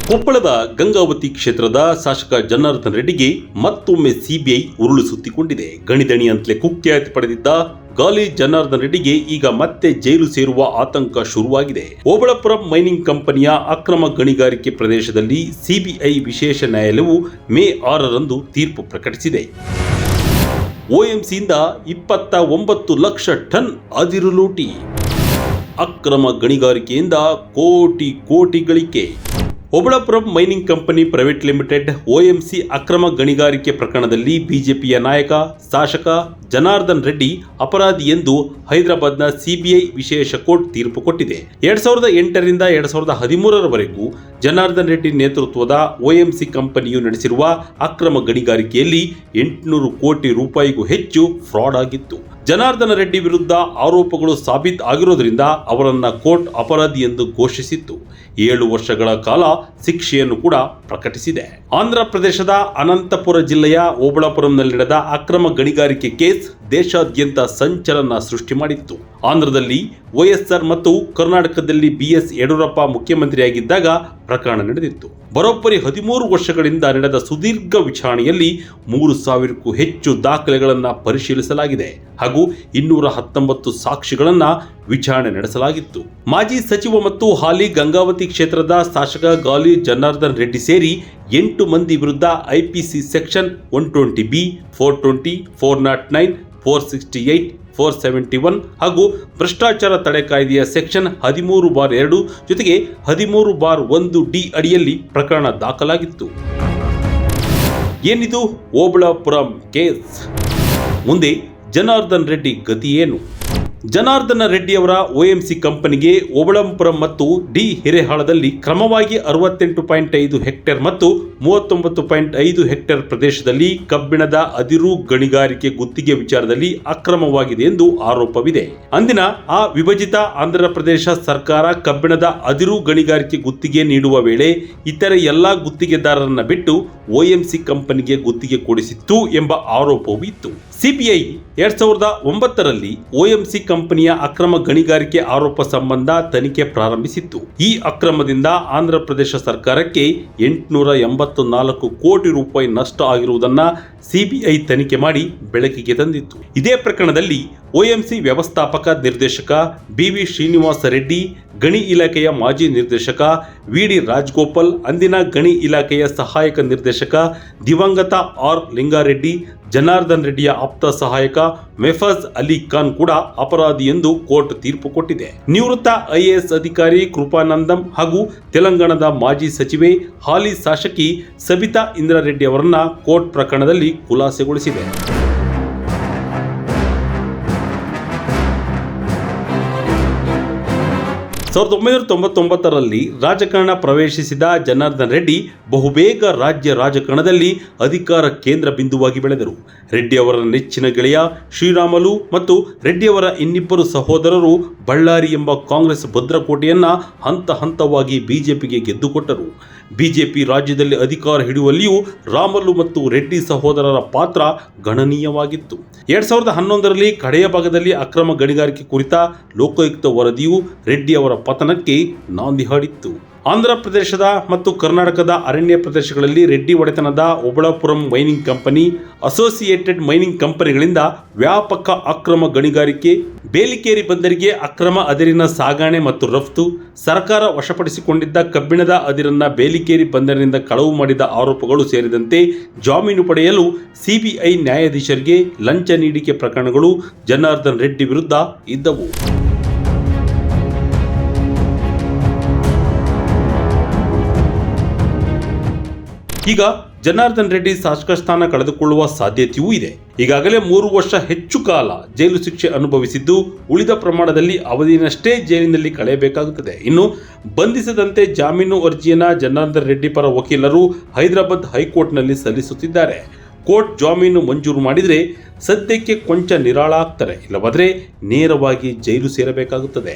ಕೊಪ್ಪಳದ ಗಂಗಾವತಿ ಕ್ಷೇತ್ರದ ಶಾಸಕ ಜನಾರ್ದನ್ ರೆಡ್ಡಿಗೆ ಮತ್ತೊಮ್ಮೆ ಸಿಬಿಐ ಉರುಳು ಸುತ್ತಿಕೊಂಡಿದೆ. ಗಣಿದಣಿ ಅಂತಲೇ ಕುಖ್ಯಾತಿ ಪಡೆದಿದ್ದ ಗಾಲಿ ಜನಾರ್ದನ್ ರೆಡ್ಡಿಗೆ ಈಗ ಮತ್ತೆ ಜೈಲು ಸೇರುವ ಆತಂಕ ಶುರುವಾಗಿದೆ. ಓಬಳಾಪುರಂ ಮೈನಿಂಗ್ ಕಂಪನಿಯ ಅಕ್ರಮ ಗಣಿಗಾರಿಕೆ ಪ್ರದೇಶದಲ್ಲಿ ಸಿಬಿಐ ವಿಶೇಷ ನ್ಯಾಯಾಲಯವು ಮೇ 6ರಂದು ತೀರ್ಪು ಪ್ರಕಟಿಸಿದೆ. OMCಯಿಂದ 29 ಲಕ್ಷ ಟನ್ ಅದಿರು ಲೂಟಿ, ಅಕ್ರಮ ಗಣಿಗಾರಿಕೆಯಿಂದ ಕೋಟಿ ಗಳಿಕೆ. Obulapuram mining company private limited OMC ಅಕ್ರಮ ಗಣಿಗಾರಿಕೆ ಪ್ರಕರಣದಲ್ಲಿ ಬಿಜೆಪಿಯ ನಾಯಕ ಶಾಸಕ ಜನಾರ್ದನ್ ರೆಡ್ಡಿ ಅಪರಾಧಿ ಎಂದು ಹೈದರಾಬಾದ್ನ ಸಿಬಿಐ ವಿಶೇಷ ಕೋರ್ಟ್ ತೀರ್ಪು ಕೊಟ್ಟಿದೆ. 2008ರಿಂದ 2013ರವರೆಗೂ ಜನಾರ್ದನ್ ರೆಡ್ಡಿ ನೇತೃತ್ವದ OMC ಕಂಪನಿಯು ನಡೆಸಿರುವ ಅಕ್ರಮ ಗಣಿಗಾರಿಕೆಯಲ್ಲಿ 800 ಕೋಟಿ ರೂಪಾಯಿಗೂ ಹೆಚ್ಚು ಫ್ರಾಡ್ ಆಗಿತ್ತು. ಜನಾರ್ದನ ರೆಡ್ಡಿ ವಿರುದ್ಧ ಆರೋಪಗಳು ಸಾಬೀತು ಆಗಿರೋದ್ರಿಂದ ಅವರನ್ನ ಕೋರ್ಟ್ ಅಪರಾಧಿ ಎಂದು ಘೋಷಿಸಿತ್ತು. 7 ವರ್ಷಗಳ ಕಾಲ ಶಿಕ್ಷೆಯನ್ನು ಕೂಡ ಪ್ರಕಟಿಸಿದೆ. ಆಂಧ್ರ ಪ್ರದೇಶದ ಅನಂತಪುರ ಜಿಲ್ಲೆಯ ಓಬಳಾಪುರಂನಲ್ಲಿ ನಡೆದ ಅಕ್ರಮ ಗಣಿಗಾರಿಕೆ ಕೇಸ್ ದೇಶಾದ್ಯಂತ ಸಂಚಲನ ಸೃಷ್ಟಿ ಮಾಡಿತ್ತು. ಆಂಧ್ರದಲ್ಲಿ YSR ಮತ್ತು ಕರ್ನಾಟಕದಲ್ಲಿ BS ಯಡಿಯೂರಪ್ಪ ಮುಖ್ಯಮಂತ್ರಿಯಾಗಿದ್ದಾಗ ಪ್ರಕರಣ ನಡೆದಿತ್ತು. ಬರೋಬ್ಬರಿ 13 ವರ್ಷಗಳಿಂದ ನಡೆದ ಸುದೀರ್ಘ ವಿಚಾರಣೆಯಲ್ಲಿ 3000ಕ್ಕೂ ಹೆಚ್ಚು ದಾಖಲೆಗಳನ್ನು ಪರಿಶೀಲಿಸಲಾಗಿದೆ ಹಾಗೂ 219 ಸಾಕ್ಷಿಗಳನ್ನು ವಿಚಾರಣೆ ನಡೆಸಲಾಗಿತ್ತು. ಮಾಜಿ ಸಚಿವ ಮತ್ತು ಹಾಲಿ ಗಂಗಾವತಿ ಕ್ಷೇತ್ರದ ಶಾಸಕ ಗಾಲಿ ಜನಾರ್ದನ್ ರೆಡ್ಡಿ ಸೇರಿ 8 ಮಂದಿ ವಿರುದ್ಧ IPC ಸೆಕ್ಷನ್ 120B, 420, 409, 468, 471 ಹಾಗೂ ಭ್ರಷ್ಟಾಚಾರ ತಡೆ ಕಾಯ್ದೆಯ ಸೆಕ್ಷನ್ 13/2 ಜೊತೆಗೆ 13/1D ಅಡಿಯಲ್ಲಿ ಪ್ರಕರಣ ದಾಖಲಾಗಿತ್ತು. ಏನಿದು ಓಬಳಾಪುರಂ ಕೇಸ್? ಮುಂದೆ ಜನಾರ್ದನ್ ರೆಡ್ಡಿ ಗತಿ ಏನು? ಜನಾರ್ದನ ರೆಡ್ಡಿಯವರ OMC ಕಂಪನಿಗೆ ಓಬಳಾಪುರಂ ಮತ್ತು ಡಿ ಹಿರೇಹಾಳದಲ್ಲಿ ಕ್ರಮವಾಗಿ 68.5 ಹೆಕ್ಟೇರ್ ಮತ್ತು 39.5 ಹೆಕ್ಟೇರ್ ಪ್ರದೇಶದಲ್ಲಿ ಕಬ್ಬಿಣದ ಅದಿರು ಗಣಿಗಾರಿಕೆ ಗುತ್ತಿಗೆ ವಿಚಾರದಲ್ಲಿ ಅಕ್ರಮವಾಗಿದೆ ಎಂದು ಆರೋಪವಿದೆ. ಅಂದಿನ ಆ ವಿಭಜಿತ ಆಂಧ್ರ ಪ್ರದೇಶ ಸರ್ಕಾರ ಕಬ್ಬಿಣದ ಅದಿರು ಗಣಿಗಾರಿಕೆ ಗುತ್ತಿಗೆ ನೀಡುವ ವೇಳೆ ಇತರೆ ಎಲ್ಲಾ ಗುತ್ತಿಗೆದಾರರನ್ನ ಬಿಟ್ಟು OMC ಕಂಪನಿಗೆ ಗುತ್ತಿಗೆ ಕೊಡಿಸಿತ್ತು ಎಂಬ ಆರೋಪವೂ ಇತ್ತು. ಸಿಬಿಐ 2009ರಲ್ಲಿ OMC ಕಂಪನಿಯ ಅಕ್ರಮ ಗಣಿಗಾರಿಕೆ ಆರೋಪ ಸಂಬಂಧ ತನಿಖೆ ಪ್ರಾರಂಭಿಸಿತ್ತು. ಈ ಅಕ್ರಮದಿಂದ ಆಂಧ್ರ ಪ್ರದೇಶ ಸರ್ಕಾರಕ್ಕೆ 884 ಕೋಟಿ ರೂಪಾಯಿ ನಷ್ಟ ಆಗಿರುವುದನ್ನು ಸಿಬಿಐ ತನಿಖೆ ಮಾಡಿ ಬೆಳಕಿಗೆ ತಂದಿತ್ತು. ಇದೇ ಪ್ರಕರಣದಲ್ಲಿ OMC ವ್ಯವಸ್ಥಾಪಕ ನಿರ್ದೇಶಕ BV ಶ್ರೀನಿವಾಸ ರೆಡ್ಡಿ, ಗಣಿ ಇಲಾಖೆಯ ಮಾಜಿ ನಿರ್ದೇಶಕ VD ರಾಜಗೋಪಾಲ್, ಅಂದಿನ ಗಣಿ ಇಲಾಖೆಯ ಸಹಾಯಕ ನಿರ್ದೇಶಕ ದಿವಂಗತ R ಲಿಂಗಾರೆಡ್ಡಿ, ಜನಾರ್ದನ್ ರೆಡ್ಡಿಯ ಆಪ್ತ ಸಹಾಯಕ ಮೆಫಾಜ್ ಅಲಿ ಖಾನ್ ಕೂಡ ಅಪರಾಧಿ ಎಂದು ಕೋರ್ಟ್ ತೀರ್ಪು ಕೊಟ್ಟಿದೆ. ನಿವೃತ್ತ IAS ಅಧಿಕಾರಿ ಕೃಪಾನಂದಂ ಹಾಗೂ ತೆಲಂಗಾಣದ ಮಾಜಿ ಸಚಿವೆ ಹಾಲಿ ಶಾಸಕಿ ಸಬಿತಾ ಇಂದ್ರಾರೆಡ್ಡಿ ಅವರನ್ನ ಕೋರ್ಟ್ ಪ್ರಕರಣದಲ್ಲಿ ಖುಲಾಸೆಗೊಳಿಸಿದೆ. 1999ರಲ್ಲಿ ರಾಜಕಾರಣ ಪ್ರವೇಶಿಸಿದ ಜನಾರ್ದನ್ ರೆಡ್ಡಿ ಬಹುಬೇಗ ರಾಜ್ಯ ರಾಜಕಾರಣದಲ್ಲಿ ಅಧಿಕಾರ ಕೇಂದ್ರ ಬಿಂದುವಾಗಿ ಬೆಳೆದರು. ರೆಡ್ಡಿ ಅವರ ನೆಚ್ಚಿನ ಗೆಳೆಯ ಶ್ರೀರಾಮುಲು ಮತ್ತು ರೆಡ್ಡಿಯವರ ಇನ್ನಿಬ್ಬರು ಸಹೋದರರು ಬಳ್ಳಾರಿ ಎಂಬ ಕಾಂಗ್ರೆಸ್ ಭದ್ರಕೋಟೆಯನ್ನ ಹಂತ ಹಂತವಾಗಿ ಬಿಜೆಪಿಗೆ ಗೆದ್ದುಕೊಟ್ಟರು. ಬಿಜೆಪಿ ರಾಜ್ಯದಲ್ಲಿ ಅಧಿಕಾರ ಹಿಡಿಯುವಲ್ಲಿಯೂ ರಾಮುಲು ಮತ್ತು ರೆಡ್ಡಿ ಸಹೋದರರ ಪಾತ್ರ ಗಣನೀಯವಾಗಿತ್ತು. 2011ರಲ್ಲಿ ಕಡೆಯ ಭಾಗದಲ್ಲಿ ಅಕ್ರಮ ಗಣಿಗಾರಿಕೆ ಕುರಿತ ಲೋಕಾಯುಕ್ತ ವರದಿಯು ರೆಡ್ಡಿ ಅವರ ಪತನಕ್ಕೆ ನಾಂದಿ ಹಾಡಿತ್ತು. ಆಂಧ್ರ ಪ್ರದೇಶದ ಮತ್ತು ಕರ್ನಾಟಕದ ಅರಣ್ಯ ಪ್ರದೇಶಗಳಲ್ಲಿ ರೆಡ್ಡಿ ಒಡೆತನದ Obulapuram mining company, associated mining ಕಂಪನಿಗಳಿಂದ ವ್ಯಾಪಕ ಅಕ್ರಮ ಗಣಿಗಾರಿಕೆ, ಬೇಲಿಕೇರಿ ಬಂದರಿಗೆ ಅಕ್ರಮ ಅದಿರಿನ ಸಾಗಣೆ ಮತ್ತು ರಫ್ತು, ಸರ್ಕಾರ ವಶಪಡಿಸಿಕೊಂಡಿದ್ದ ಕಬ್ಬಿಣದ ಅದಿರನ್ನ ಬೇಲಿಕೇರಿ ಬಂದರಿನಿಂದ ಕಳವು ಮಾಡಿದ ಆರೋಪಗಳು ಸೇರಿದಂತೆ ಜಾಮೀನು ಪಡೆಯಲು ಸಿಬಿಐ ನ್ಯಾಯಾಧೀಶರಿಗೆ ಲಂಚ ನೀಡಿಕೆ ಪ್ರಕರಣಗಳು ಜನಾರ್ದನ್ ರೆಡ್ಡಿ ವಿರುದ್ಧ ಇದ್ದವು. ಈಗ ಜನಾರ್ದನ್ ರೆಡ್ಡಿ ಶಾಸಕ ಸ್ಥಾನ ಕಳೆದುಕೊಳ್ಳುವ ಸಾಧ್ಯತೆಯೂ ಇದೆ. ಈಗಾಗಲೇ 3 ವರ್ಷ ಹೆಚ್ಚು ಕಾಲ ಜೈಲು ಶಿಕ್ಷೆ ಅನುಭವಿಸಿದ್ದು, ಉಳಿದ ಪ್ರಮಾಣದಲ್ಲಿ ಅವಧಿಯನ್ನಷ್ಟೇ ಜೈಲಿನಲ್ಲಿ ಕಳೆಯಬೇಕಾಗುತ್ತದೆ. ಇನ್ನು ಬಂಧಿಸದಂತೆ ಜಾಮೀನು ಅರ್ಜಿಯನ್ನು ಜನಾರ್ದನ್ ರೆಡ್ಡಿ ಪರ ವಕೀಲರು ಹೈದರಾಬಾದ್ ಹೈಕೋರ್ಟ್ನಲ್ಲಿ ಸಲ್ಲಿಸುತ್ತಿದ್ದಾರೆ. ಕೋರ್ಟ್ ಜಾಮೀನು ಮಂಜೂರು ಮಾಡಿದರೆ ಸದ್ಯಕ್ಕೆ ಕೊಂಚ ನಿರಾಳ ಆಗ್ತಾರೆ, ಇಲ್ಲವಾದರೆ ನೇರವಾಗಿ ಜೈಲು ಸೇರಬೇಕಾಗುತ್ತದೆ.